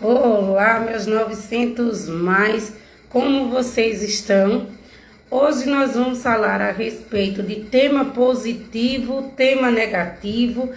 Olá, meus 900 mais, como vocês estão? Hoje nós vamos falar a respeito de tema positivo, tema negativo.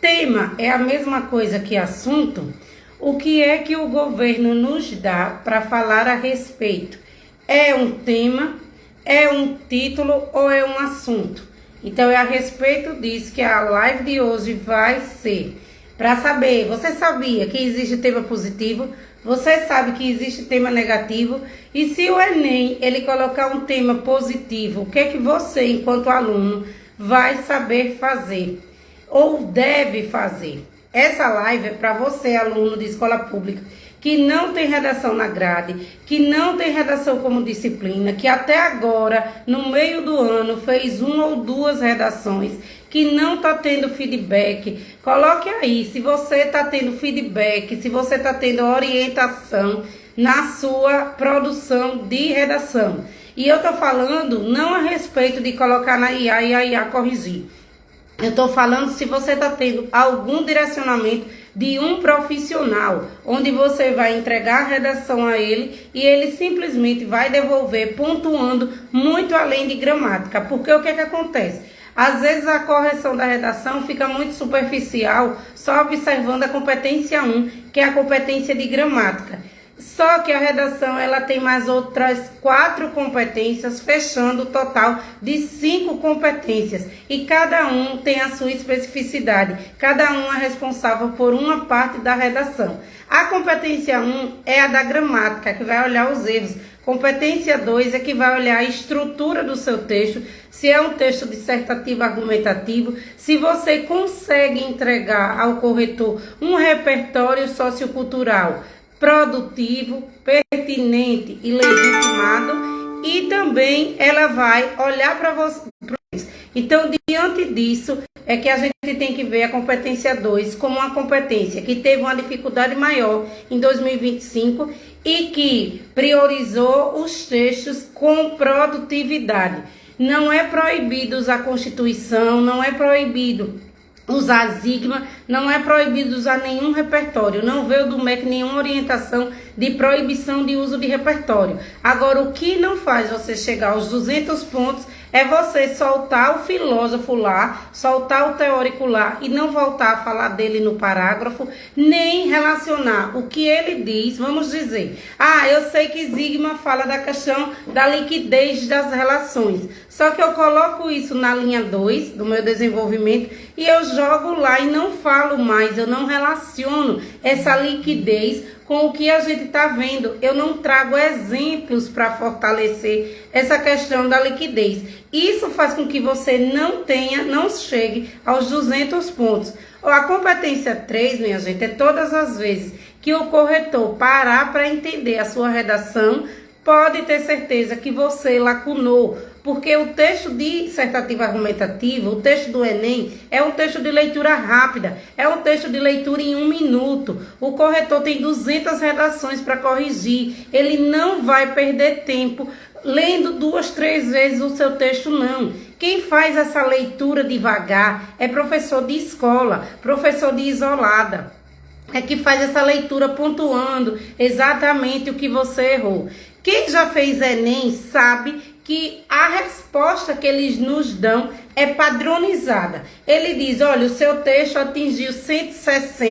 Tema é a mesma coisa que assunto. O que é que o governo nos dá para falar a respeito? É um tema, é um título ou é um assunto? Então é a respeito disso que a live de hoje vai ser. Para saber, você sabia que existe tema positivo? Você sabe que existe tema negativo? E se o Enem ele colocar um tema positivo, o que é que você, enquanto aluno, vai saber fazer? Ou deve fazer? Essa live é para você, aluno de escola pública, que não tem redação na grade, que não tem redação como disciplina, que até agora, no meio do ano, fez uma ou duas redações, que não está tendo feedback. Coloque aí, se você está tendo feedback, se você está tendo orientação na sua produção de redação. E eu estou falando não a respeito de colocar na IA e a IA corrigir. Eu estou falando se você está tendo algum direcionamento de um profissional, onde você vai entregar a redação a ele e ele simplesmente vai devolver pontuando muito além de gramática. Porque o que acontece? Às vezes a correção da redação fica muito superficial, só observando a competência 1, que é a competência de gramática. Só que a redação ela tem mais outras 4 competências, fechando o total de 5 competências. E cada um tem a sua especificidade. Cada um é responsável por uma parte da redação. A competência 1 é a da gramática, que vai olhar os erros. Competência 2 é que vai olhar a estrutura do seu texto, se é um texto dissertativo argumentativo, se você consegue entregar ao corretor um repertório sociocultural produtivo, pertinente e legitimado, e também ela vai olhar para você. Então, diante disso, é que a gente tem que ver a competência 2 como uma competência que teve uma dificuldade maior em 2025 e que priorizou os textos com produtividade. Não é proibido usar Constituição, não é proibido usar sigma, não é proibido usar nenhum repertório, não veio do MEC nenhuma orientação de proibição de uso de repertório. Agora, o que não faz você chegar aos 200 pontos é você soltar o filósofo lá, soltar o teórico lá e não voltar a falar dele no parágrafo, nem relacionar o que ele diz. Vamos dizer, eu sei que Zygmunt fala da questão da liquidez das relações, só que eu coloco isso na linha 2 do meu desenvolvimento e eu jogo lá e não falo mais, eu não relaciono essa liquidez com o que a gente está vendo. Eu não trago exemplos para fortalecer essa questão da liquidez. Isso faz com que você não chegue aos 200 pontos. A competência 3, minha gente, é todas as vezes que o corretor parar para entender a sua redação, pode ter certeza que você lacunou, porque o texto dissertativo argumentativo, o texto do Enem, é um texto de leitura rápida, é um texto de leitura em 1 minuto. O corretor tem 200 redações para corrigir, ele não vai perder tempo lendo 2, 3 vezes o seu texto, não. Quem faz essa leitura devagar é professor de escola, professor de isolada. É que faz essa leitura pontuando exatamente o que você errou. Quem já fez Enem sabe que a resposta que eles nos dão é padronizada. Ele diz, olha, o seu texto atingiu 160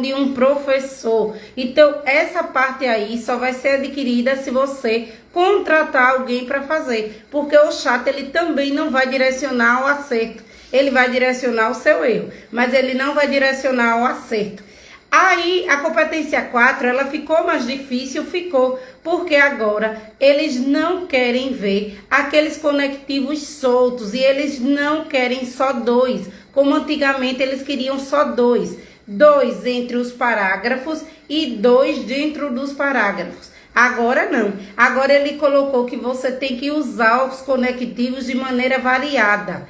de um professor. Então, essa parte aí só vai ser adquirida se você contratar alguém para fazer. Porque o chat, ele também não vai direcionar ao acerto. Ele vai direcionar o seu erro, mas ele não vai direcionar ao acerto. Aí, a competência 4, ela ficou mais difícil, porque agora eles não querem ver aqueles conectivos soltos e eles não querem só 2, como antigamente eles queriam só 2. 2 entre os parágrafos e 2 dentro dos parágrafos. Agora não. Agora ele colocou que você tem que usar os conectivos de maneira variada.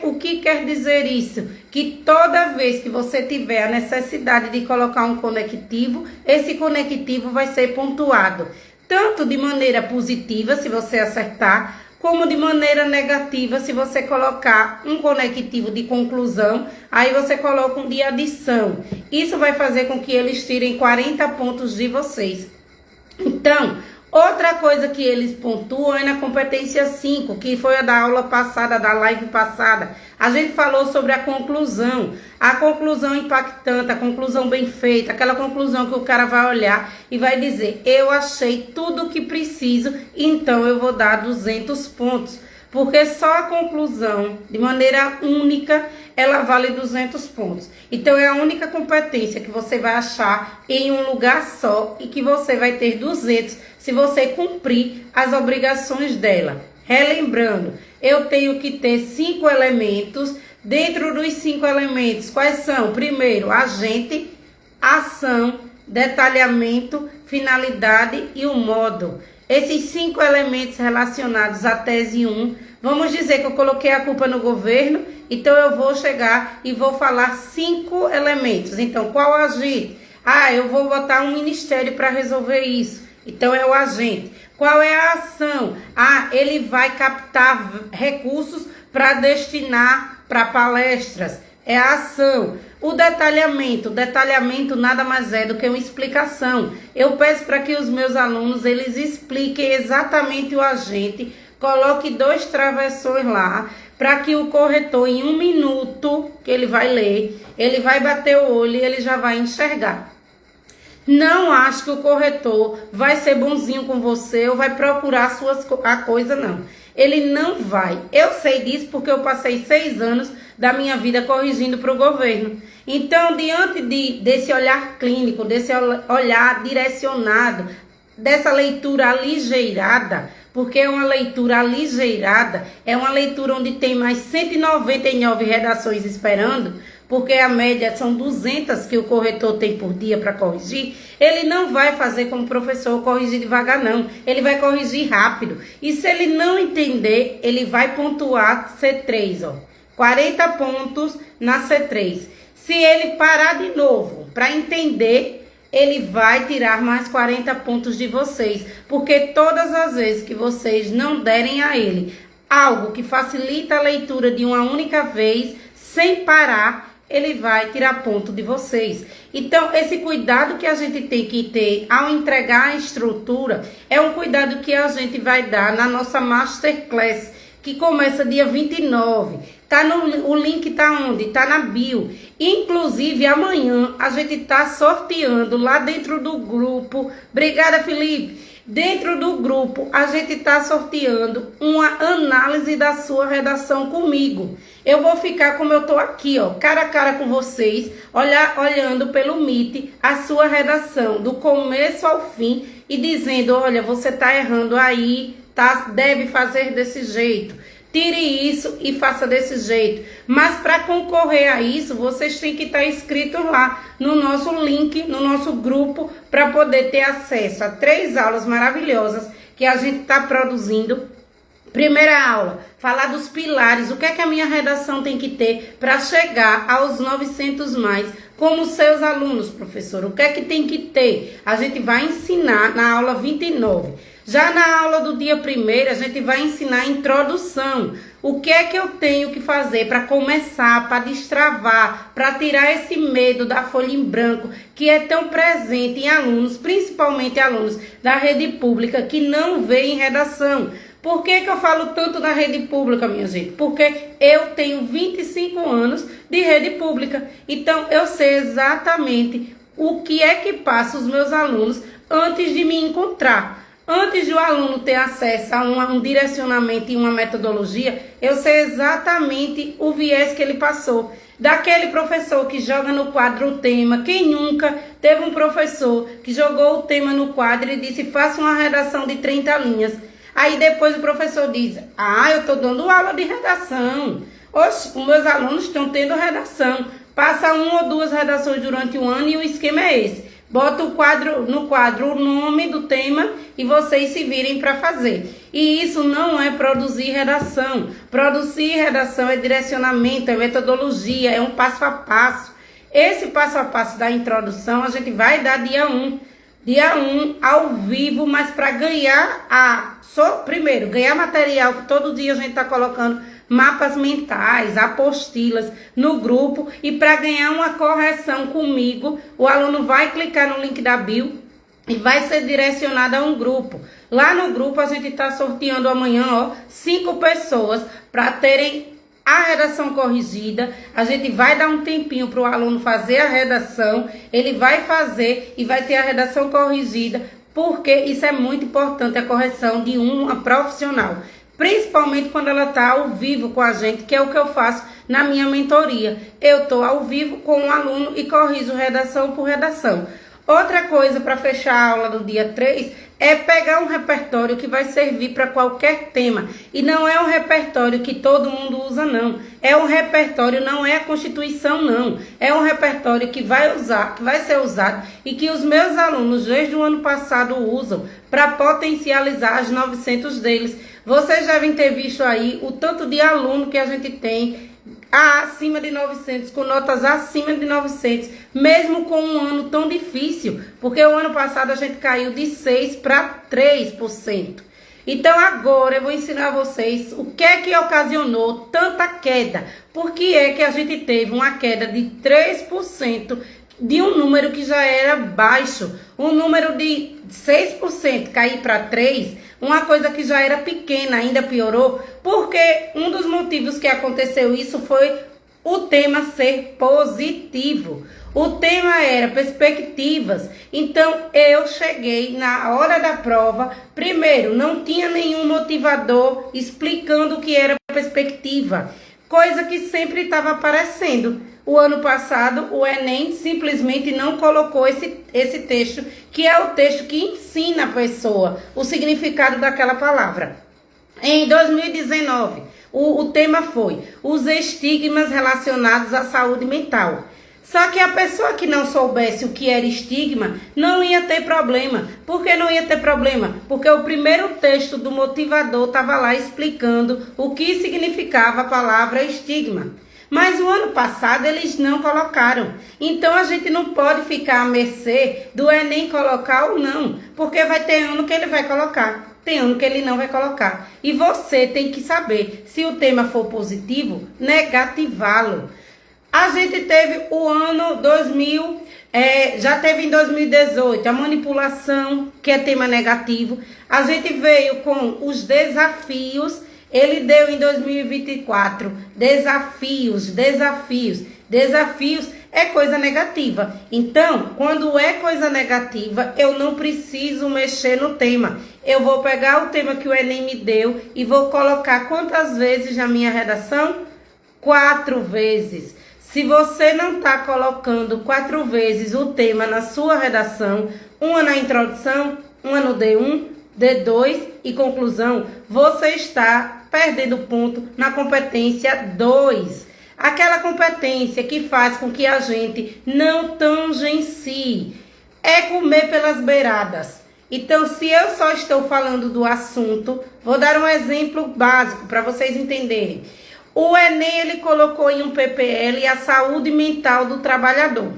O que quer dizer isso? Que toda vez que você tiver a necessidade de colocar um conectivo, esse conectivo vai ser pontuado. Tanto de maneira positiva, se você acertar, como de maneira negativa, se você colocar um conectivo de conclusão, aí você coloca um de adição. Isso vai fazer com que eles tirem 40 pontos de vocês. Então, outra coisa que eles pontuam é na competência 5, que foi a da aula passada, da live passada. A gente falou sobre a conclusão impactante, a conclusão bem feita, aquela conclusão que o cara vai olhar e vai dizer: eu achei tudo o que preciso, então eu vou dar 200 pontos. Porque só a conclusão, de maneira única, ela vale 200 pontos. Então, é a única competência que você vai achar em um lugar só e que você vai ter 200 se você cumprir as obrigações dela. Relembrando, eu tenho que ter 5 elementos. Dentro dos 5 elementos, quais são? Primeiro, agente, ação, detalhamento, finalidade e o modo. Esses 5 elementos relacionados à tese 1, vamos dizer que eu coloquei a culpa no governo, então eu vou chegar e vou falar 5 elementos. Então, qual agente? Eu vou botar um ministério para resolver isso. Então, é o agente. Qual é a ação? Ele vai captar recursos para destinar para palestras. É a ação. O detalhamento nada mais é do que uma explicação. Eu peço para que os meus alunos, eles expliquem exatamente o agente, coloque 2 travessões lá, para que o corretor, em 1 minuto que ele vai ler, ele vai bater o olho e ele já vai enxergar. Não acho que o corretor vai ser bonzinho com você ou vai procurar a coisa, não. Ele não vai. Eu sei disso porque eu passei 6 anos da minha vida corrigindo para o governo. Então, diante desse olhar clínico, desse olhar direcionado, dessa leitura aligeirada, porque é uma leitura aligeirada, é uma leitura onde tem mais 199 redações esperando, porque a média são 200 que o corretor tem por dia para corrigir, ele não vai fazer como professor corrigir devagar, não. Ele vai corrigir rápido. E se ele não entender, ele vai pontuar C3, ó. 40 pontos na C3. Se ele parar de novo para entender, ele vai tirar mais 40 pontos de vocês. Porque todas as vezes que vocês não derem a ele algo que facilita a leitura de uma única vez, sem parar, ele vai tirar ponto de vocês. Então, esse cuidado que a gente tem que ter ao entregar a estrutura é um cuidado que a gente vai dar na nossa Masterclass, que começa dia 29. O link tá onde? Tá na bio. Inclusive, amanhã a gente tá sorteando lá dentro do grupo. Obrigada, Felipe. Dentro do grupo, a gente está sorteando uma análise da sua redação comigo. Eu vou ficar como eu estou aqui, ó, cara a cara com vocês, olhando pelo Meet a sua redação, do começo ao fim, e dizendo: olha, você está errando aí, deve fazer desse jeito. Tire isso e faça desse jeito. Mas para concorrer a isso, vocês têm que estar inscritos lá no nosso link, no nosso grupo, para poder ter acesso a 3 aulas maravilhosas que a gente está produzindo. Primeira aula, falar dos pilares, o que é que a minha redação tem que ter para chegar aos 900 mais, como seus alunos, professor, o que é que tem que ter? A gente vai ensinar na aula 29. Já na aula do dia 1º, a gente vai ensinar a introdução. O que é que eu tenho que fazer para começar, para destravar, para tirar esse medo da folha em branco, que é tão presente em alunos, principalmente alunos da rede pública, que não veem redação. Por que eu falo tanto da rede pública, minha gente? Porque eu tenho 25 anos de rede pública. Então, eu sei exatamente o que é que passa os meus alunos antes de me encontrar. Antes de o aluno ter acesso a um direcionamento e uma metodologia, eu sei exatamente o viés que ele passou. Daquele professor que joga no quadro o tema. Quem nunca teve um professor que jogou o tema no quadro e disse: faça uma redação de 30 linhas. Aí depois o professor diz: eu estou dando aula de redação. Oxe, os meus alunos estão tendo redação. Passa 1 ou 2 redações durante o ano e o esquema é esse. Bota no quadro o nome do tema e vocês se virem para fazer. E isso não é produzir redação. Produzir redação é direcionamento, é metodologia, é um passo a passo. Esse passo a passo da introdução a gente vai dar dia 1. Dia 1, ao vivo, mas para ganhar primeiro, ganhar material que todo dia a gente está colocando, mapas mentais, apostilas no grupo, e para ganhar uma correção comigo, o aluno vai clicar no link da bio e vai ser direcionado a um grupo. Lá no grupo a gente está sorteando amanhã, 5 pessoas para terem a redação corrigida. A gente vai dar um tempinho para o aluno fazer a redação, ele vai fazer e vai ter a redação corrigida, porque isso é muito importante, a correção de uma profissional, principalmente quando ela está ao vivo com a gente, que é o que eu faço na minha mentoria. Eu estou ao vivo com o aluno e corrijo redação por redação. Outra coisa para fechar a aula do dia 3 é pegar um repertório que vai servir para qualquer tema. E não é um repertório que todo mundo usa, não. É um repertório, não é a Constituição, não. É um repertório que vai ser usado e que os meus alunos, desde o ano passado, usam para potencializar as 900 deles. Vocês devem ter visto aí o tanto de aluno que a gente tem acima de 900, com notas acima de 900, mesmo com um ano tão difícil, porque o ano passado a gente caiu de 6% para 3%. Então agora eu vou ensinar vocês o que é que ocasionou tanta queda. Por que é que a gente teve uma queda de 3% de um número que já era baixo? Um número de 6% cair para 3%, uma coisa que já era pequena, ainda piorou, porque um dos motivos que aconteceu isso foi o tema ser positivo. O tema era perspectivas. Então eu cheguei na hora da prova, primeiro, não tinha nenhum motivador explicando o que era perspectiva, coisa que sempre estava aparecendo. O ano passado, o Enem simplesmente não colocou esse texto, que é o texto que ensina a pessoa o significado daquela palavra. Em 2019, o tema foi os estigmas relacionados à saúde mental. Só que a pessoa que não soubesse o que era estigma não ia ter problema. Por que não ia ter problema? Porque o primeiro texto do motivador estava lá explicando o que significava a palavra estigma. Mas o ano passado eles não colocaram. Então a gente não pode ficar à mercê do Enem colocar ou não, porque vai ter ano que ele vai colocar, tem ano que ele não vai colocar. E você tem que saber, se o tema for positivo, negativá-lo. A gente teve o ano 2000, já teve em 2018 a manipulação, que é tema negativo. A gente veio com os desafios. Ele deu em 2024 desafios é coisa negativa. Então, quando é coisa negativa, eu não preciso mexer no tema. Eu vou pegar o tema que o Enem me deu e vou colocar quantas vezes na minha redação? 4 vezes. Se você não está colocando 4 vezes o tema na sua redação, uma na introdução, uma no D1, D2 e conclusão, você está perdendo ponto na competência 2. Aquela competência que faz com que a gente não tangencie. É comer pelas beiradas. Então, se eu só estou falando do assunto, vou dar um exemplo básico para vocês entenderem. O Enem, ele colocou em um PPL a saúde mental do trabalhador.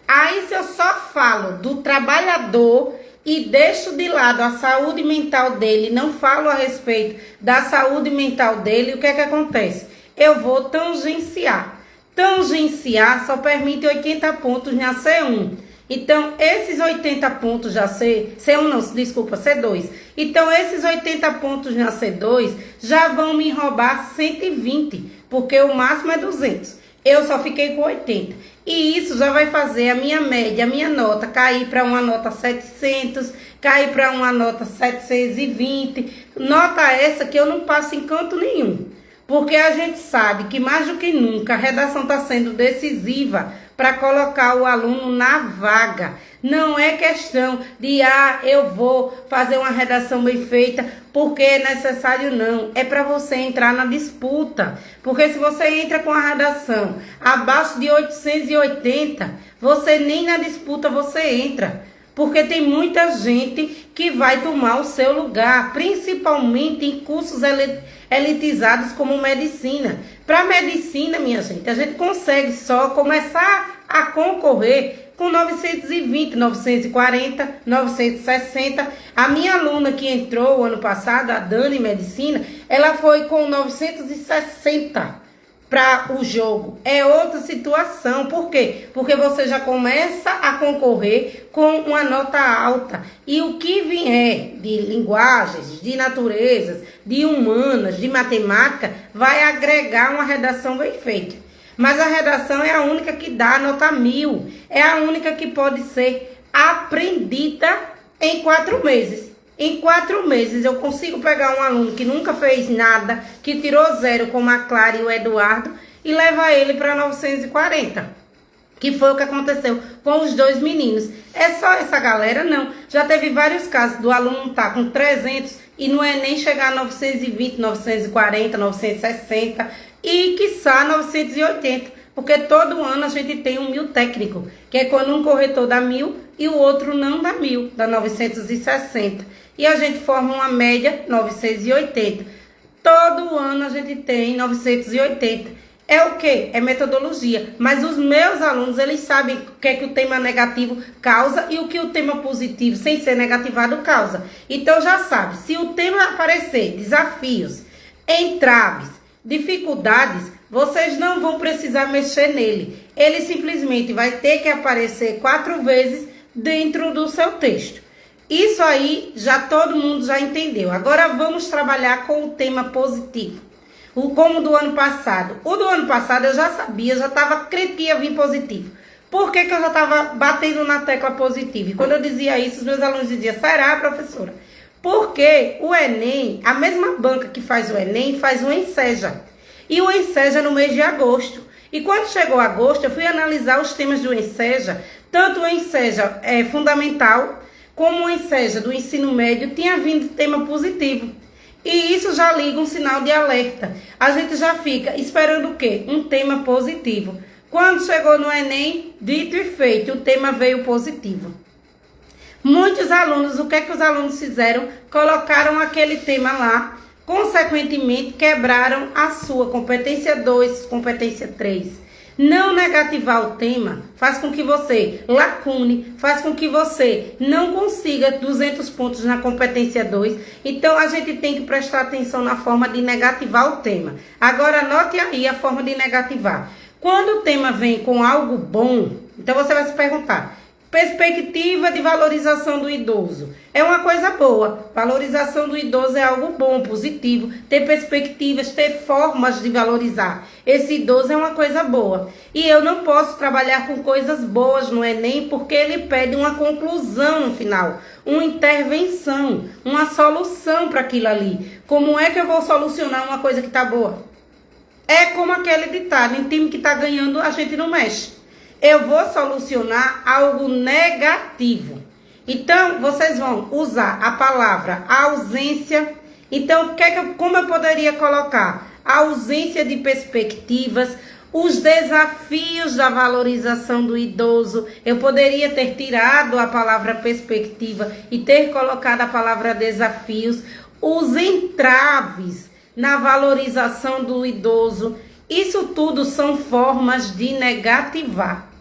Aí, se eu só falo do trabalhador e deixo de lado a saúde mental dele, não falo a respeito da saúde mental dele, o que é que acontece? Eu vou tangenciar. Tangenciar só permite 80 pontos na C1. Então, esses 80 pontos na C1 não, desculpa, C2. Então, esses 80 pontos na C2 já vão me roubar 120, porque o máximo é 200. Eu só fiquei com 80. E isso já vai fazer a minha média, a minha nota cair para uma nota 700, cair para uma nota 720. Nota essa que eu não passo em canto nenhum. Porque a gente sabe que mais do que nunca a redação está sendo decisiva para colocar o aluno na vaga. Não é questão de, eu vou fazer uma redação bem feita porque é necessário, não. É para você entrar na disputa. Porque se você entra com a redação abaixo de 880, você nem na disputa você entra. Porque tem muita gente que vai tomar o seu lugar, principalmente em cursos elitizados como medicina. Para medicina, minha gente, a gente consegue só começar a concorrer com 920, 940, 960. A minha aluna que entrou o ano passado, a Dani Medicina, ela foi com 960 para o jogo. É outra situação. Por quê? Porque você já começa a concorrer com uma nota alta. E o que vier de linguagens, de naturezas, de humanas, de matemática, vai agregar uma redação bem feita. Mas a redação é a única que dá nota 1000. É a única que pode ser aprendida em 4 meses. Em 4 meses eu consigo pegar um aluno que nunca fez nada, que tirou 0 como a Clara e o Eduardo, e levar ele para 940. Que foi o que aconteceu com os 2 meninos. É só essa galera? Não. Já teve vários casos do aluno estar com 300 e no Enem chegar a 920, 940, 960 e, quiçá, 980. Porque todo ano a gente tem um 1000 técnico, que é quando um corretor dá 1000 e o outro não dá 1000, dá 960. E a gente forma uma média 980. Todo ano a gente tem 980. É o quê? É metodologia. Mas os meus alunos, eles sabem o que é que o tema negativo causa e o que o tema positivo, sem ser negativado, causa. Então já sabe, se o tema aparecer desafios, entraves, dificuldades, vocês não vão precisar mexer nele. Ele simplesmente vai ter que aparecer 4 vezes dentro do seu texto. Isso aí já todo mundo já entendeu. Agora vamos trabalhar com o tema positivo. Como do ano passado. O do ano passado eu já sabia, já estava crente que ia vir positivo. Por que que eu já estava batendo na tecla positiva? E quando eu dizia isso, os meus alunos diziam, será, professora? Porque o Enem, a mesma banca que faz o Enem, faz o Enseja. E o Enseja no mês de agosto. E quando chegou agosto, eu fui analisar os temas do Enseja. Tanto o Enseja fundamental, como o Enseja do ensino médio, tinha vindo tema positivo. E isso já liga um sinal de alerta. A gente já fica esperando o quê? Um tema positivo. Quando chegou no Enem, dito e feito, o tema veio positivo. Muitos alunos, o que é que os alunos fizeram? Colocaram aquele tema lá, consequentemente quebraram a sua competência 2, competência 3. Não negativar o tema faz com que você lacune, faz com que você não consiga 200 pontos na competência 2. Então, a gente tem que prestar atenção na forma de negativar o tema. Agora, anote aí a forma de negativar. Quando o tema vem com algo bom, então você vai se perguntar, perspectiva de valorização do idoso. É uma coisa boa. Valorização do idoso é algo bom, positivo. Ter perspectivas, ter formas de valorizar. Esse idoso é uma coisa boa. E eu não posso trabalhar com coisas boas no Enem porque ele pede uma conclusão no final. Uma intervenção, uma solução para aquilo ali. Como é que eu vou solucionar uma coisa que está boa? É como aquele ditado, em time que está ganhando a gente não mexe. Eu vou solucionar algo negativo. Então, vocês vão usar a palavra ausência. Então, como eu poderia colocar? A ausência de perspectivas, os desafios da valorização do idoso. Eu poderia ter tirado a palavra perspectiva e ter colocado a palavra desafios. Os entraves na valorização do idoso. Isso tudo são formas de negativar.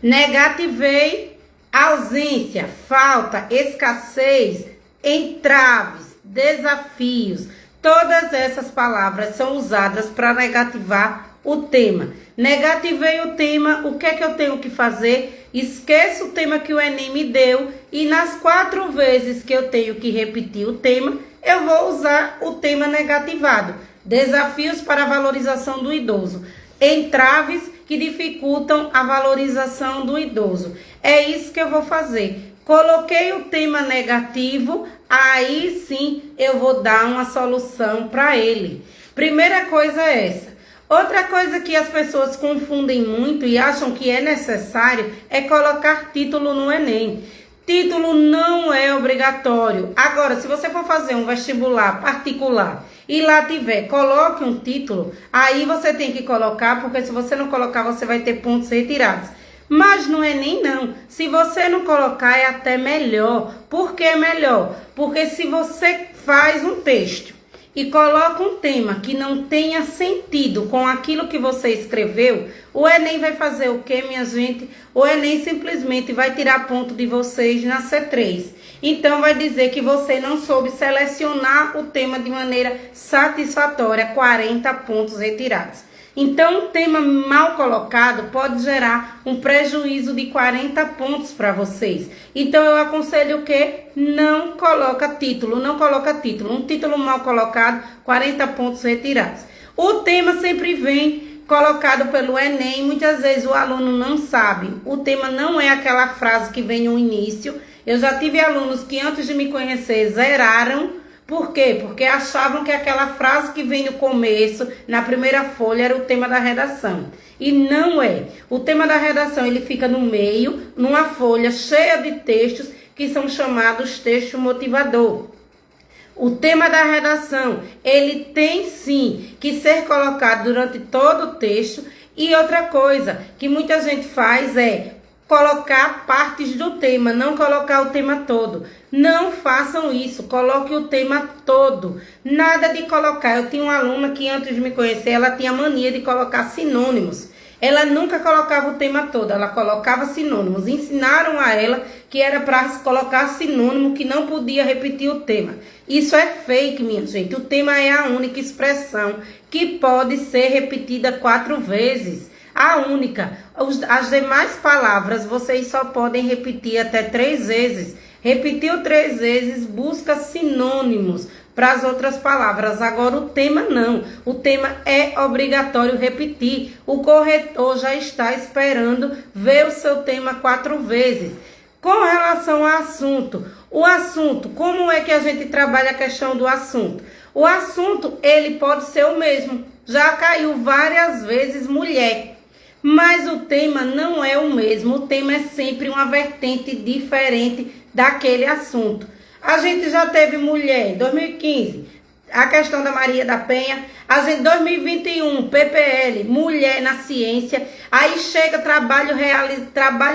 Negativei, ausência, falta, escassez, entraves, desafios. Todas essas palavras são usadas para negativar o tema. Negativei o tema, o que é que eu tenho que fazer? Esqueço o tema que o Enem me deu e nas 4 vezes que eu tenho que repetir o tema, eu vou usar o tema negativado. Desafios para a valorização do idoso. Entraves que dificultam a valorização do idoso. É isso que eu vou fazer. Coloquei o tema negativo, aí sim eu vou dar uma solução para ele. Primeira coisa é essa. Outra coisa que as pessoas confundem muito e acham que é necessário é colocar título no Enem. Título não é obrigatório. Agora, se você for fazer um vestibular particular e lá tiver, coloque um título, aí você tem que colocar, porque se você não colocar, você vai ter pontos retirados. Mas no Enem não. Se você não colocar, é até melhor. Por que melhor? Porque se você faz um texto e coloca um tema que não tenha sentido com aquilo que você escreveu, o Enem vai fazer o quê, minha gente? O Enem simplesmente vai tirar ponto de vocês na C3. Então, vai dizer que você não soube selecionar o tema de maneira satisfatória, 40 pontos retirados. Então, um tema mal colocado pode gerar um prejuízo de 40 pontos para vocês. Então, eu aconselho o quê? Não coloca título, não coloca título. Um título mal colocado, 40 pontos retirados. O tema sempre vem colocado pelo Enem, muitas vezes o aluno não sabe. O tema não é aquela frase que vem no início. Eu já tive alunos que antes de me conhecer zeraram. Por quê? Porque achavam que aquela frase que vem no começo, na primeira folha, era o tema da redação. E não é. O tema da redação, ele fica no meio, numa folha cheia de textos, que são chamados texto motivador. O tema da redação, ele tem sim que ser colocado durante todo o texto. E outra coisa que muita gente faz é colocar partes do tema, não colocar o tema todo. Não façam isso, coloque o tema todo. Nada de colocar. Eu tinha uma aluna que antes de me conhecer, ela tinha mania de colocar sinônimos. Ela nunca colocava o tema todo, ela colocava sinônimos. Ensinaram a ela que era para colocar sinônimo, que não podia repetir o tema. Isso é fake, minha gente. O tema é a única expressão que pode ser repetida 4 vezes. A única. As demais palavras vocês só podem repetir até 3 vezes. Repetiu 3 vezes, busca sinônimos para as outras palavras. Agora o tema não. O tema é obrigatório repetir. O corretor já está esperando ver o seu tema 4 vezes. Com relação ao assunto, o assunto, como é que a gente trabalha a questão do assunto? O assunto, ele pode ser o mesmo. Já caiu várias vezes mulher. Mas o tema não é o mesmo, o tema é sempre uma vertente diferente daquele assunto. A gente já teve mulher em 2015, a questão da Maria da Penha. A gente, 2021, PPL, mulher na ciência. Aí chega trabalho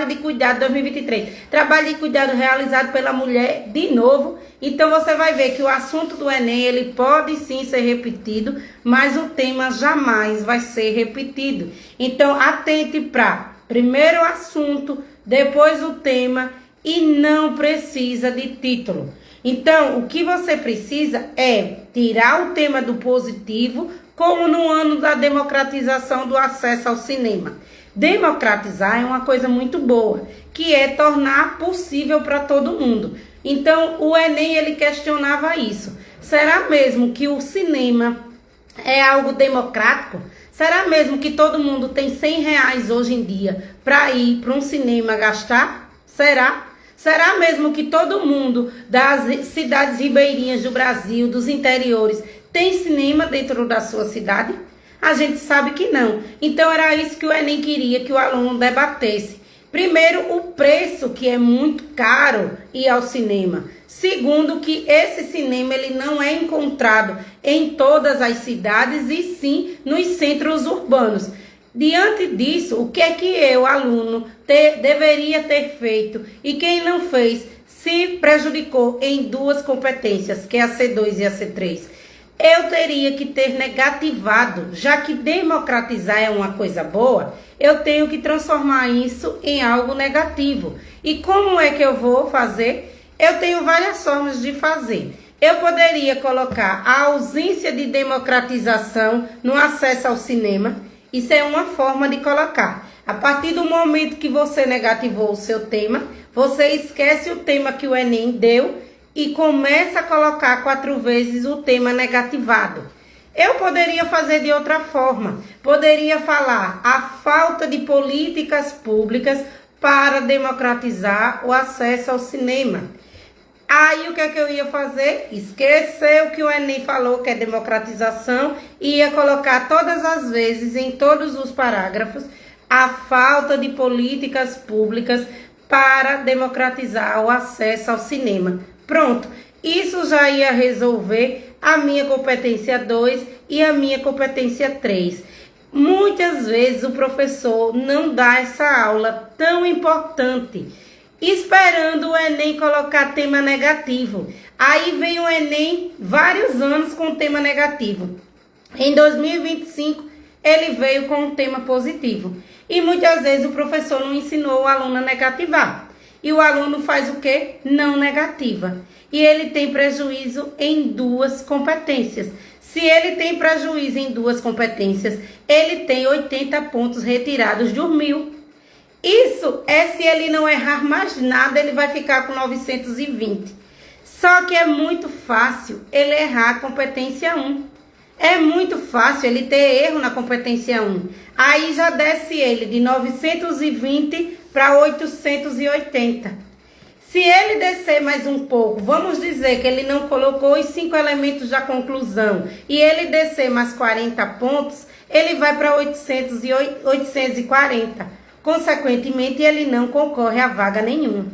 de cuidado, 2023. Trabalho de cuidado realizado pela mulher de novo. Então você vai ver que o assunto do Enem, ele pode sim ser repetido, mas o tema jamais vai ser repetido. Então atente para primeiro o assunto, depois o tema e não precisa de título. Então, o que você precisa é tirar o tema do positivo, como no ano da democratização do acesso ao cinema. Democratizar é uma coisa muito boa, que é tornar possível para todo mundo. Então, o Enem, ele questionava isso. Será mesmo que o cinema é algo democrático? Será mesmo que todo mundo tem R$100 hoje em dia para ir para um cinema gastar? Será? Será mesmo que todo mundo das cidades ribeirinhas do Brasil, dos interiores, tem cinema dentro da sua cidade? A gente sabe que não. Então era isso que o Enem queria que o aluno debatesse. Primeiro, o preço, que é muito caro ir ao cinema. Segundo, que esse cinema ele não é encontrado em todas as cidades e sim nos centros urbanos. Diante disso, o que é que eu, aluno, deveria ter feito e quem não fez se prejudicou em 2 competências, que é a C2 e a C3? Eu teria que ter negativado, já que democratizar é uma coisa boa, eu tenho que transformar isso em algo negativo. E como é que eu vou fazer? Eu tenho várias formas de fazer. Eu poderia colocar a ausência de democratização no acesso ao cinema. Isso é uma forma de colocar. A partir do momento que você negativou o seu tema, você esquece o tema que o Enem deu e começa a colocar 4 vezes o tema negativado. Eu poderia fazer de outra forma. Poderia falar a falta de políticas públicas para democratizar o acesso ao cinema. Aí o que é que eu ia fazer? Esquecer o que o Enem falou, que é democratização, e ia colocar todas as vezes, em todos os parágrafos, a falta de políticas públicas para democratizar o acesso ao cinema. Pronto, isso já ia resolver a minha competência 2 e a minha competência 3. Muitas vezes o professor não dá essa aula tão importante. esperando o Enem colocar tema negativo. Aí vem o Enem vários anos com tema negativo. Em 2025, ele veio com um tema positivo. E muitas vezes o professor não ensinou o aluno a negativar. E o aluno faz o quê? Não negativa. E ele tem prejuízo em 2 competências. Se ele tem prejuízo em 2 competências, ele tem 80 pontos retirados de 1.000. Isso é se ele não errar mais nada, ele vai ficar com 920. Só que é muito fácil ele errar a competência 1. É muito fácil ele ter erro na competência 1. Aí já desce ele de 920 para 880. Se ele descer mais um pouco, vamos dizer que ele não colocou os 5 elementos da conclusão, e ele descer mais 40 pontos, ele vai para 840. Consequentemente, ele não concorre a vaga nenhuma.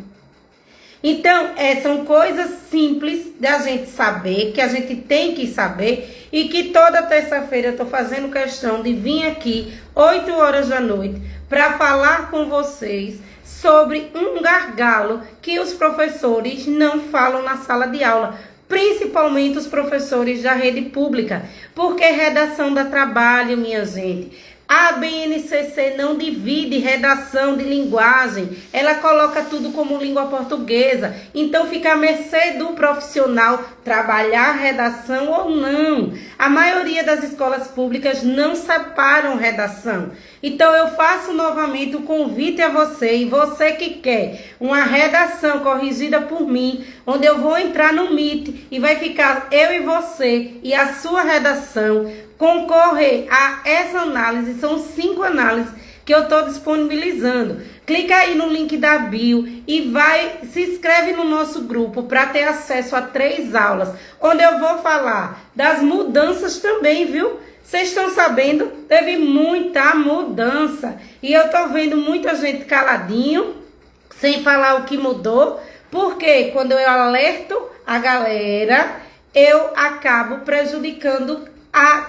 Então, são coisas simples da gente saber, que a gente tem que saber, e que toda terça-feira eu estou fazendo questão de vir aqui, 8 horas da noite, para falar com vocês sobre um gargalo que os professores não falam na sala de aula, principalmente os professores da rede pública, porque redação dá trabalho, minha gente. A BNCC não divide redação de linguagem, ela coloca tudo como língua portuguesa, então fica à mercê do profissional trabalhar a redação ou não. A maioria das escolas públicas não separam redação. Então eu faço novamente o convite a você, e você que quer uma redação corrigida por mim, onde eu vou entrar no Meet e vai ficar eu e você e a sua redação, concorrer a essa análise. São 5 análises que eu estou disponibilizando. Clica aí no link da bio e se inscreve no nosso grupo para ter acesso a 3 aulas, onde eu vou falar das mudanças também, viu? Vocês estão sabendo? Teve muita mudança e eu tô vendo muita gente caladinho, sem falar o que mudou, porque quando eu alerto a galera, eu acabo prejudicando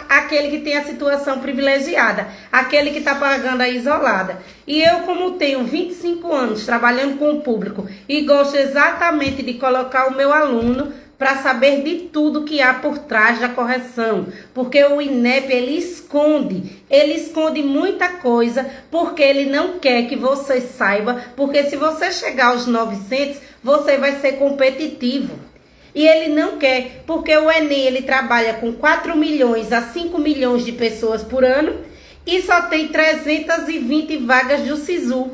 aquele que tem a situação privilegiada, aquele que está pagando a isolada. E eu, como tenho 25 anos trabalhando com o público e gosto exatamente de colocar o meu aluno para saber de tudo que há por trás da correção, porque o INEP ele esconde muita coisa, porque ele não quer que você saiba, porque se você chegar aos 900, você vai ser competitivo. E ele não quer, porque o Enem ele trabalha com 4 milhões a 5 milhões de pessoas por ano e só tem 320 vagas do SISU.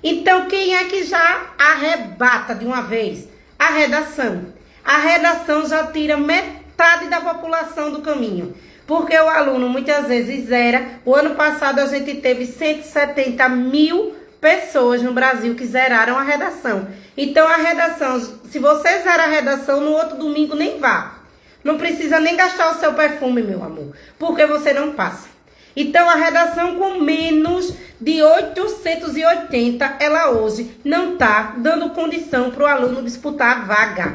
Então, quem é que já arrebata de uma vez? A redação. A redação já tira metade da população do caminho, porque o aluno muitas vezes zera. O ano passado a gente teve 170 mil pessoas no Brasil que zeraram a redação. Então a redação, se você zera a redação, no outro domingo nem vá. Não precisa nem gastar o seu perfume, meu amor, porque você não passa. Então a redação com menos de 880, ela hoje não está dando condição para o aluno disputar a vaga.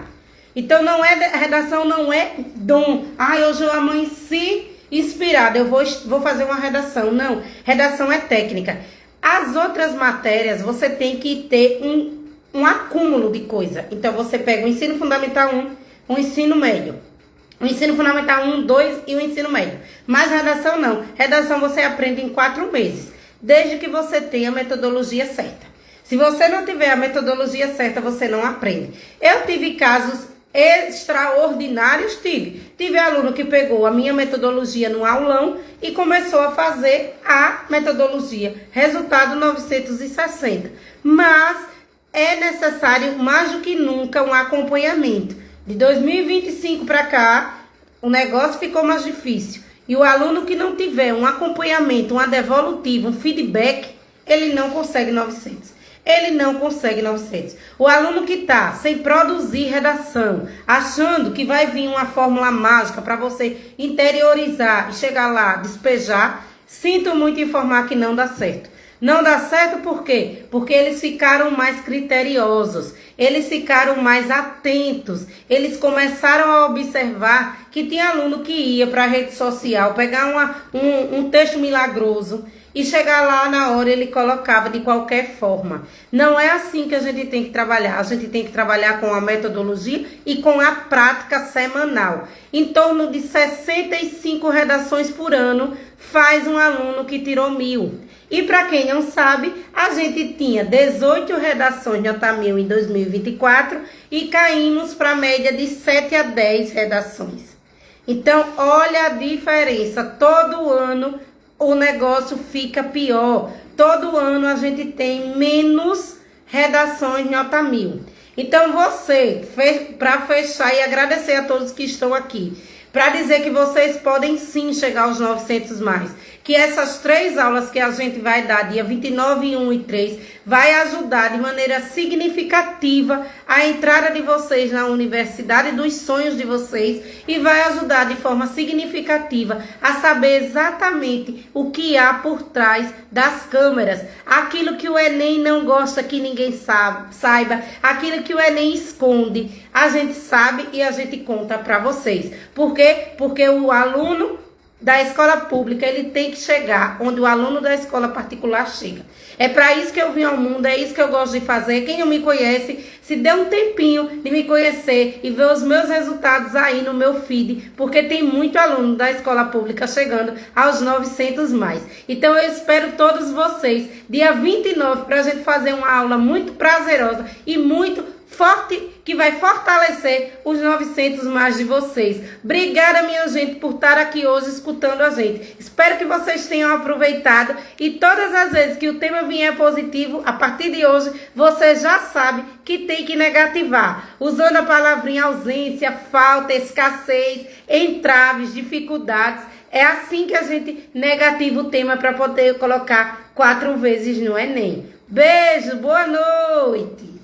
Então a redação não é dom. Hoje eu amanheci inspirada, eu vou fazer uma redação. Não, redação é técnica. As outras matérias, você tem que ter um acúmulo de coisa. Então, você pega o ensino fundamental 1, o ensino médio. O ensino fundamental 1, 2 e o ensino médio. Mas redação não. Redação você aprende em 4 meses, desde que você tenha a metodologia certa. Se você não tiver a metodologia certa, você não aprende. Eu tive casos extraordinários, tive aluno que pegou a minha metodologia no aulão e começou a fazer a metodologia, resultado 960, mas é necessário mais do que nunca um acompanhamento. De 2025 para cá, o negócio ficou mais difícil, e o aluno que não tiver um acompanhamento, uma devolutiva, um feedback, ele não consegue 900. Ele não consegue 900. O aluno que está sem produzir redação, achando que vai vir uma fórmula mágica para você interiorizar e chegar lá, despejar, sinto muito informar que não dá certo. Não dá certo por quê? Porque eles ficaram mais criteriosos, eles ficaram mais atentos, eles começaram a observar que tinha aluno que ia para a rede social pegar um texto milagroso e chegar lá na hora ele colocava de qualquer forma. Não é assim que a gente tem que trabalhar. A gente tem que trabalhar com a metodologia e com a prática semanal. Em torno de 65 redações por ano faz um aluno que tirou 1000. E para quem não sabe, a gente tinha 18 redações nota 1000 em 2024 e caímos para a média de 7 a 10 redações. Então, olha a diferença. Todo ano o negócio fica pior. Todo ano a gente tem menos redações nota 1000. Então, para fechar e agradecer a todos que estão aqui, para dizer que vocês podem sim chegar aos 900 mais, que essas 3 aulas que a gente vai dar, dia 29, 1 e 3, vai ajudar de maneira significativa a entrada de vocês na universidade dos sonhos de vocês e vai ajudar de forma significativa a saber exatamente o que há por trás das câmeras, aquilo que o Enem não gosta que ninguém saiba, aquilo que o Enem esconde, a gente sabe e a gente conta para vocês. Por quê? Porque o aluno da escola pública, ele tem que chegar onde o aluno da escola particular chega. É para isso que eu vim ao mundo, é isso que eu gosto de fazer. Quem não me conhece, se der um tempinho de me conhecer e ver os meus resultados aí no meu feed, porque tem muito aluno da escola pública chegando aos 900 mais. Então eu espero todos vocês, dia 29, para a gente fazer uma aula muito prazerosa e muito forte, que vai fortalecer os 900 mais de vocês. Obrigada, minha gente, por estar aqui hoje escutando a gente. Espero que vocês tenham aproveitado e todas as vezes que o tema vier positivo, a partir de hoje, você já sabe que tem que negativar. Usando a palavrinha ausência, falta, escassez, entraves, dificuldades. É assim que a gente negativa o tema para poder colocar 4 vezes no Enem. Beijo, boa noite!